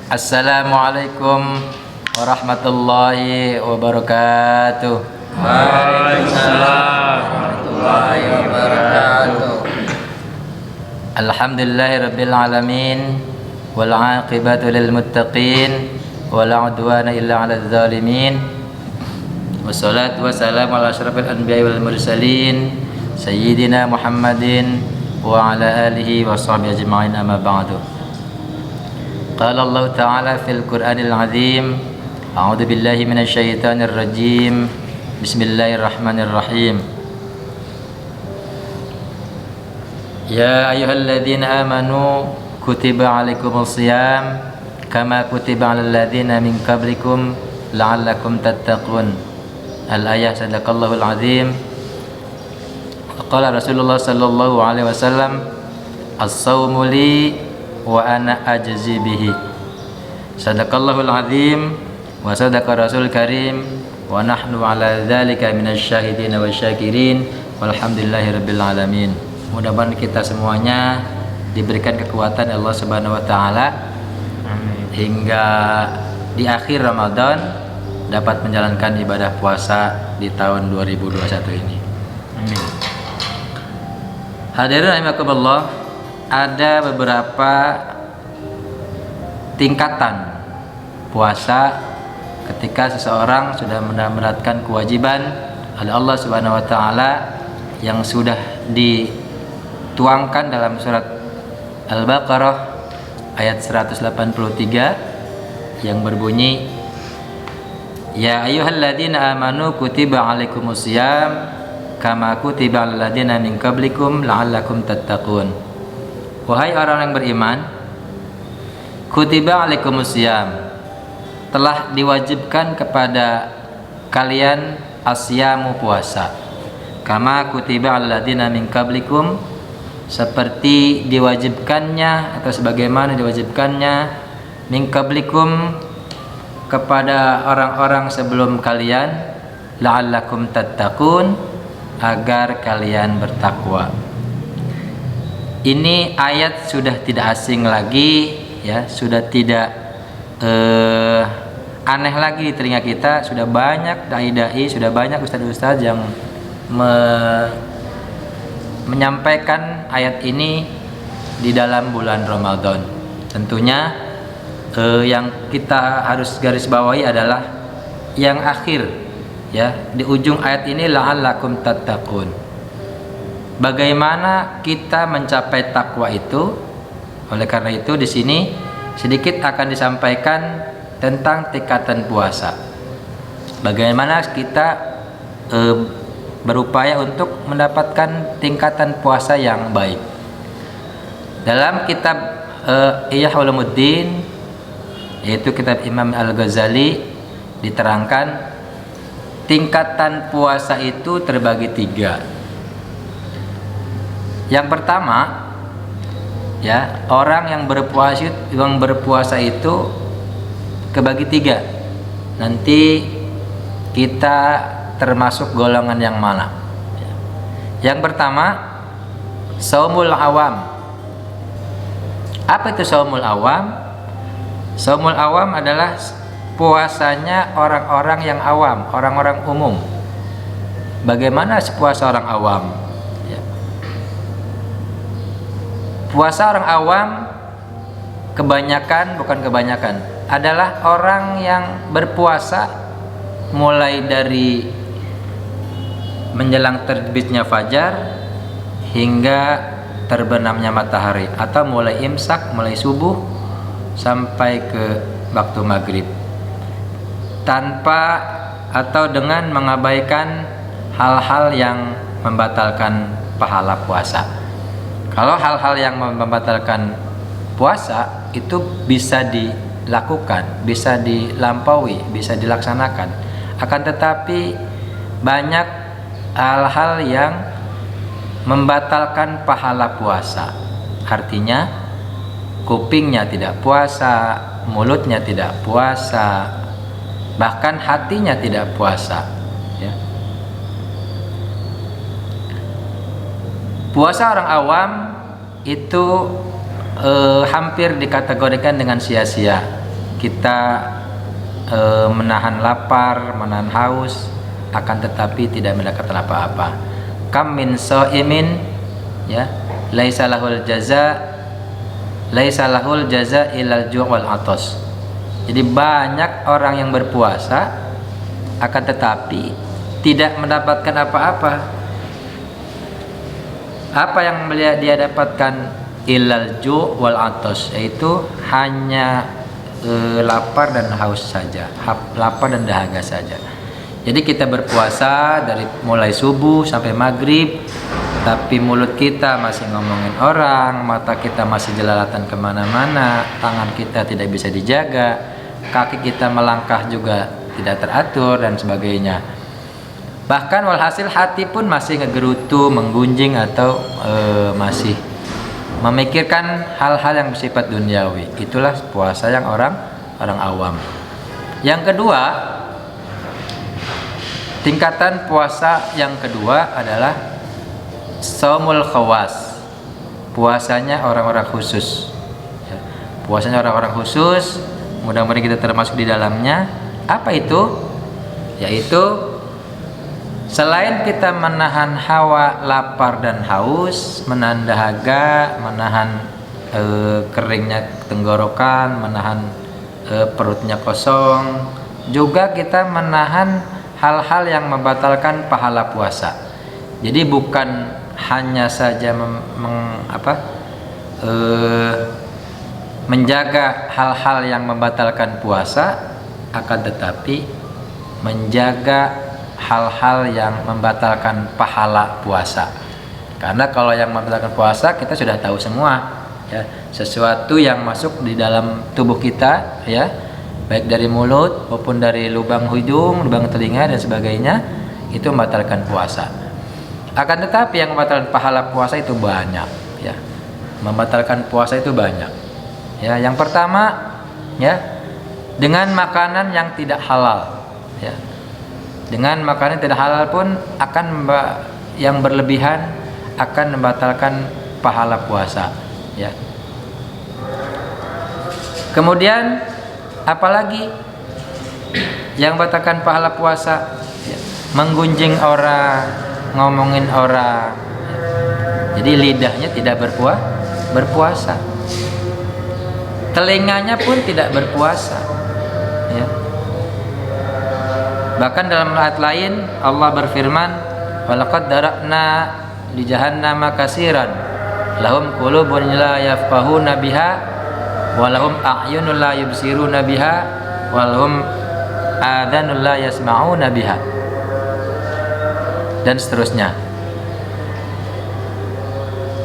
Assalamualaikum warahmatullahi wabarakatuh. Waalaikumsalam warahmatullahi wabarakatuh. Alhamdulillahirabbil alamin wal 'aqibatu lil muttaqin wala 'udwana illa 'alal zalimin. Wassalatu wassalamu ala asyrafil anbiya'i wal mursalin sayyidina Muhammadin wa ala alihi wa sahbihi ajma'in, amma ba'du. Qala Allah Ta'ala fil Qur'anil Azim, a'udzu billahi minasy syaithanir rajim. Bismillahirrahmanirrahim. Ya ayyuhalladzina amanu kutiba 'alaikumus shiyam kama kutiba 'alal ladzina min qablikum la'allakum tattaqun. Al-ayah. Sadaqallahul azim. Qala Rasulullah sallallahu alaihi wasallam, as-shaumu li wa ana ajzi bihi. Sadaqallahul azim wa sadaqa rasul karim wa nahnu ala dzalika minasy syahidin wa syakirin walhamdulillahirabbil alamin. Mudah-mudahan kita semuanya diberikan kekuatan Allah Subhanahu wa taala hingga di akhir Ramadan dapat menjalankan ibadah puasa di tahun 2021 ini. Amin. Hadirin rahimakumullah, ada beberapa tingkatan puasa ketika seseorang sudah mendapatkan kewajiban oleh Allah Subhanahu wa taala yang sudah dituangkan dalam surat Al-Baqarah ayat 183 yang berbunyi, ya ayyuhalladzina amanu kutiba 'alaikumus shiyam kama kutiba 'alal ladzina min qablikum la'allakum tattaqun. Wahai orang yang beriman, kutiba 'alaikumus shiyam, telah diwajibkan kepada kalian asyamu puasa, kama kutiba 'alal ladzina min qablikum, seperti diwajibkannya atau sebagaimana diwajibkannya min qablikum kepada orang-orang sebelum kalian, la'allakum tattaqun, agar kalian bertakwa. Ini ayat sudah tidak asing lagi, ya, sudah tidak aneh lagi di telinga kita. Sudah banyak dai-dai, sudah banyak ustaz-ustaz yang menyampaikan ayat ini di dalam bulan Ramadan. Tentunya yang kita harus garis bawahi adalah yang akhir, ya, di ujung ayat ini, la'allakum tattaqun. Bagaimana kita mencapai takwa itu? Oleh karena itu di sini sedikit akan disampaikan tentang tingkatan puasa. Bagaimana kita berupaya untuk mendapatkan tingkatan puasa yang baik. Dalam kitab Ihya Ulumuddin, yaitu kitab Imam Al-Ghazali, diterangkan tingkatan puasa itu terbagi 3. Yang pertama, ya, orang yang berpuasa itu kebagi 3. Nanti kita termasuk golongan yang mana? Yang pertama, shaumul awam. Apa itu shaumul awam? Shaumul awam adalah puasanya orang-orang yang awam, orang-orang umum. Bagaimana puasa orang awam? Ya. Puasa orang awam bukan kebanyakan, adalah orang yang berpuasa mulai dari menjelang terbitnya fajar hingga terbenamnya matahari, atau mulai imsak, mulai subuh sampai ke waktu maghrib, tanpa atau dengan mengabaikan hal-hal yang membatalkan pahala puasa. Kalau hal-hal yang membatalkan puasa itu bisa dilakukan, bisa dilampaui, bisa dilaksanakan. Akan tetapi banyak hal-hal yang membatalkan pahala puasa. Artinya kupingnya tidak puasa, mulutnya tidak puasa, bahkan hatinya tidak puasa, ya. Puasa orang awam itu hampir dikategorikan dengan sia-sia, kita menahan lapar, menahan haus, akan tetapi tidak mendapatkan apa-apa. Kam min shaimin ya, laisa lahul jaza ilal ju' wal atas. Jadi banyak orang yang berpuasa akan tetapi tidak mendapatkan apa-apa. Apa yang dia dapatkan? Ilal ju' wal atas, yaitu hanya lapar dan haus saja, lapar dan dahaga saja. Jadi kita berpuasa dari mulai subuh sampai maghrib, tapi mulut kita masih ngomongin orang, mata kita masih jelalatan kemana-mana, tangan kita tidak bisa dijaga, kaki kita melangkah juga tidak teratur dan sebagainya. Bahkan walhasil hati pun masih ngegerutu, menggunjing atau masih memikirkan hal-hal yang bersifat duniawi. Itulah puasa yang orang awam. Yang kedua, tingkatan puasa yang kedua adalah shaumul khawas. Puasanya orang-orang khusus. Puasanya orang-orang khusus, mudah-mudahan kita termasuk di dalamnya. Apa itu? Yaitu selain kita menahan hawa, lapar dan haus, menahan dahaga, menahan keringnya tenggorokan, menahan perutnya kosong, juga kita menahan hal-hal yang membatalkan pahala puasa. Jadi bukan hanya saja menjaga hal-hal yang membatalkan puasa, akan tetapi menjaga hal-hal yang membatalkan pahala puasa. Karena kalau yang membatalkan puasa kita sudah tahu semua ya, sesuatu yang masuk di dalam tubuh kita ya, baik dari mulut maupun dari lubang hidung, lubang telinga dan sebagainya, itu membatalkan puasa. Akan tetapi yang membatalkan pahala puasa itu banyak ya. Membatalkan puasa itu banyak. Ya, yang pertama ya, dengan makanan yang tidak halal ya. Dengan makanan tidak halal pun yang berlebihan akan membatalkan pahala puasa ya. Kemudian apalagi yang membatalkan pahala puasa ya, menggunjing orang, ngomongin orang ya. Jadi lidahnya tidak berpuasa, telinganya pun tidak berpuasa ya. Bahkan dalam ayat lain Allah berfirman, walaqad dara'na li jahannama katsiran lahum qulubun la yafqahuna biha wa lahum a'yunun la yubsiruna biha wa lahum adhanun la yasma'una biha, dan seterusnya.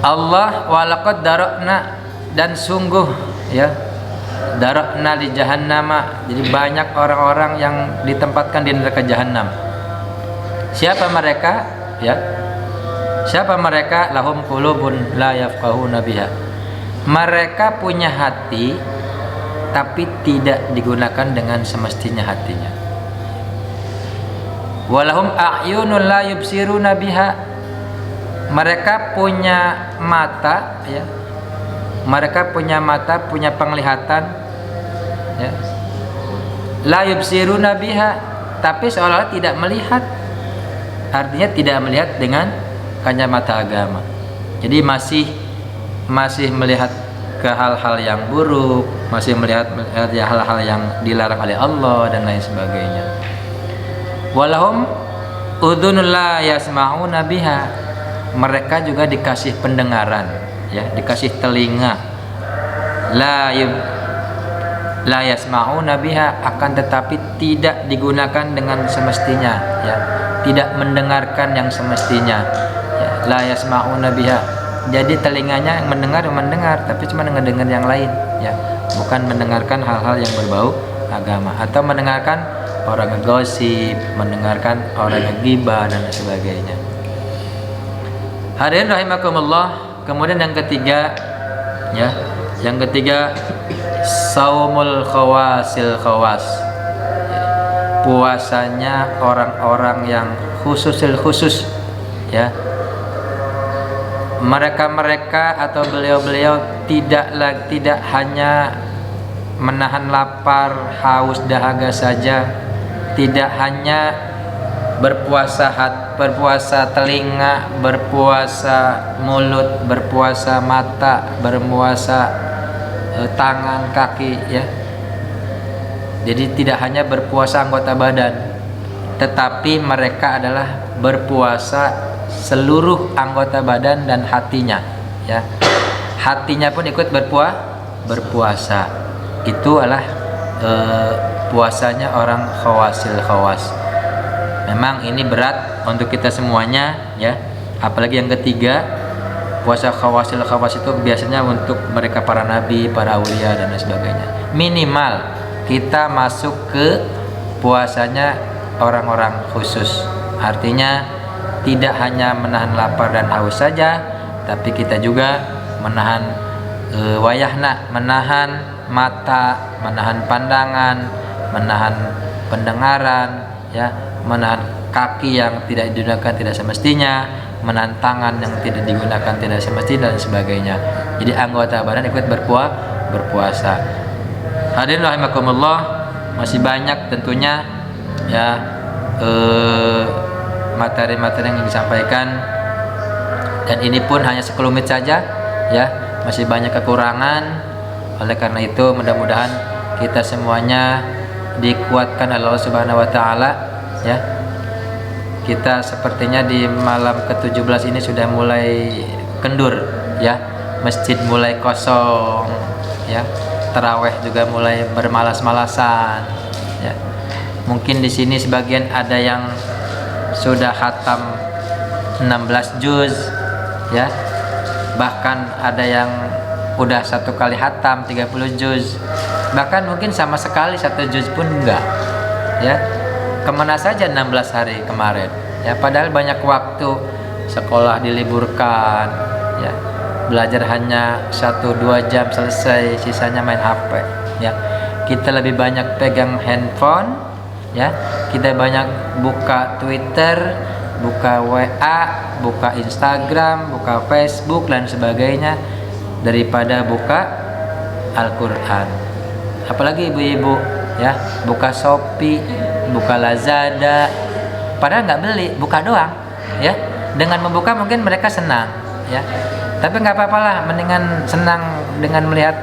Allah walaqad dara'na, dan sungguh ya, dara'na di jahannama, jadi banyak orang-orang yang ditempatkan di neraka jahanam. Siapa mereka ya? Siapa mereka? Lahum qulubun la yafqahuna biha. Mereka punya hati tapi tidak digunakan dengan semestinya hatinya. Walahum a'yunun la yubsiruna biha. Mereka punya mata ya. Mereka punya mata, punya penglihatan ya. La yubsiruna biha, tapi seolah-olah tidak melihat. Artinya tidak melihat dengan kacamata agama. Jadi masih melihat ke hal-hal yang buruk, masih melihat hal-hal yang dilarang oleh Allah dan lain sebagainya. Walahum udhunun la yasma'una biha. Mereka juga dikasih pendengaran ya, dikasih telinga, la yasma'una biha, akan tetapi tidak digunakan dengan semestinya ya, tidak mendengarkan yang semestinya ya, la yasma'una biha. Jadi telinganya yang mendengar tapi cuma mendengar yang lain ya, bukan mendengarkan hal-hal yang berbau agama, atau mendengarkan orang ngegosip, mendengarkan orang ngegibah dan sebagainya. Hadirin rahimakumullah. Kemudian yang ketiga ya, yang ketiga saumul khawasil khawas, puasanya orang-orang yang khusus ya. Mereka atau beliau tidak hanya menahan lapar, haus, dahaga saja, tidak hanya berpuasa telinga, berpuasa mulut, berpuasa mata, berpuasa tangan, kaki, ya. Jadi tidak hanya berpuasa anggota badan, tetapi mereka adalah berpuasa seluruh anggota badan dan hatinya, ya. Hatinya pun ikut berpuasa. Itu adalah puasanya orang khawas. Memang ini berat untuk kita semuanya, ya. Apalagi yang ketiga, puasa khawas itu biasanya untuk mereka para nabi, para aulia dan lain sebagainya. Minimal kita masuk ke puasanya orang-orang khusus. Artinya tidak hanya menahan lapar dan haus saja, tapi kita juga menahan wayahna, menahan mata, menahan pandangan, menahan pendengaran, ya, menahan kaki yang tidak digunakan tidak semestinya, menahan tangan yang tidak digunakan tidak semestinya dan sebagainya. Jadi anggota badan ikut berpuasa. Hadirin rahimakumullah, masih banyak tentunya, ya, materi-materi yang disampaikan, dan ini pun hanya sekelumit saja, ya, masih banyak kekurangan. Oleh karena itu mudah-mudahan kita semuanya dikuatkan oleh Allah Subhanahu wa taala, ya. Kita sepertinya di malam ke-17 ini sudah mulai kendur, ya. Masjid mulai kosong, ya. Tarawih juga mulai bermalas-malasan, ya. Mungkin di sini sebagian ada yang sudah khatam 16 juz, ya. Bahkan ada yang udah satu kali khatam 30 juz, bahkan mungkin sama sekali 1 juz pun enggak, ya. Kemana saja 16 hari kemarin, ya, padahal banyak waktu, sekolah diliburkan, ya, belajar hanya 1-2 jam selesai, sisanya main HP, ya. Kita lebih banyak pegang handphone, ya, kita banyak buka Twitter, buka WA, buka Instagram, buka Facebook dan sebagainya, daripada buka Al-Quran. Apalagi ibu-ibu, ya, buka Shopee, buka Lazada, padahal nggak beli, buka doang, ya. Dengan membuka mungkin mereka senang, ya, tapi nggak apa-apa lah, mendingan senang dengan melihat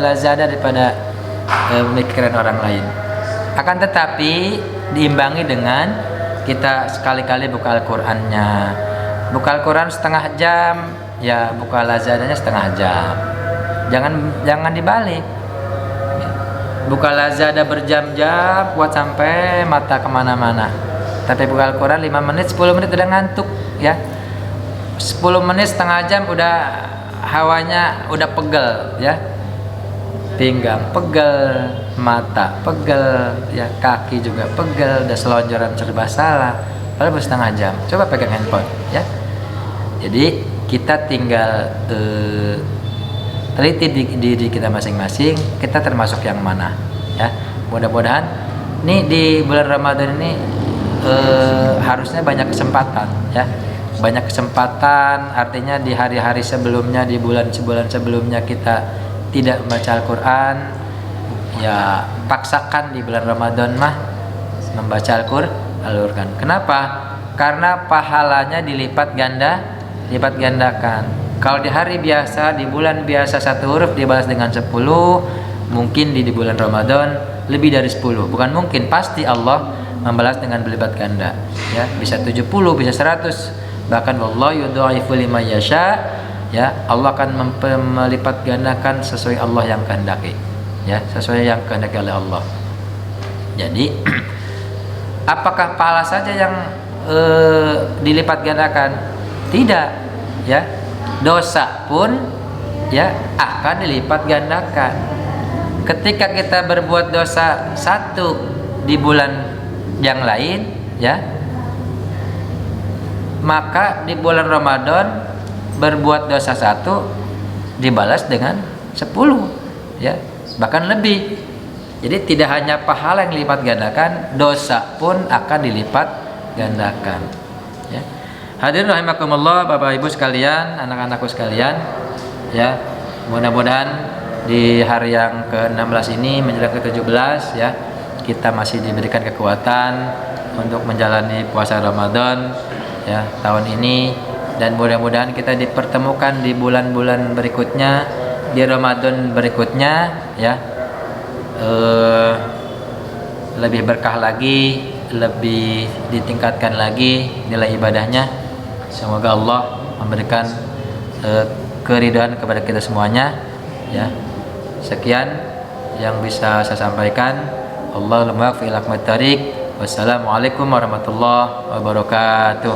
Lazada daripada mikiran orang lain. Akan tetapi diimbangi dengan kita sekali-kali buka Al-Qurannya. Buka Al-Quran setengah jam, ya, buka Lazadanya setengah jam. Jangan dibalik. Buka Lazada berjam-jam buat sampai mata kemana-mana. Tapi buka Al-Quran 5 menit, 10 menit udah ngantuk, ya. 10 menit setengah jam udah hawanya udah pegel, ya. Pinggang pegel, mata pegel, ya, kaki juga pegel, udah selonjoran serba salah. Padahal baru setengah jam. Coba pegang handphone, ya. Jadi kita tinggal teliti diri kita masing-masing, kita termasuk yang mana, ya. Mudah-mudahan nih di bulan Ramadan ini harusnya banyak kesempatan, ya. Banyak kesempatan, artinya di hari-hari sebelumnya, di bulan-bulan sebelumnya kita tidak membaca Al-Quran, ya, paksakan di bulan Ramadan mah membaca Al-Quran. Kenapa? Karena pahalanya dilipat gandakan. Kalau di hari biasa, di bulan biasa 1 huruf dibalas dengan 10, mungkin di bulan Ramadan lebih dari 10. Bukan mungkin, pasti Allah membalas dengan berlipat ganda, ya. Bisa 70, bisa 100, bahkan wallahu yudha'ifu liman yasha, ya. Allah akan melipat gandakan sesuai Allah yang kehendaki, ya, sesuai yang kehendaki oleh Allah. Jadi apakah pahala saja yang dilipat gandakan? Tidak, ya. Dosa pun, ya, akan dilipat gandakan. Ketika kita berbuat dosa 1 di bulan yang lain, ya, maka di bulan Ramadan berbuat dosa 1 dibalas dengan 10, ya, bahkan lebih. Jadi tidak hanya pahala yang dilipat gandakan, dosa pun akan dilipat gandakan, ya. Hadirin rahimakumullah, Bapak Ibu sekalian, anak-anakku sekalian, ya, mudah-mudahan di hari yang ke-16 ini menjelang ke-17 ya, kita masih diberikan kekuatan untuk menjalani puasa Ramadan ya tahun ini, dan mudah-mudahan kita dipertemukan di bulan-bulan berikutnya, di Ramadan berikutnya ya, lebih berkah lagi, lebih ditingkatkan lagi nilai ibadahnya. Semoga Allah memberikan keridhaan kepada kita semuanya ya. Sekian yang bisa saya sampaikan. Allahumma fi lakmat tarik. Wassalamualaikum warahmatullahi wabarakatuh.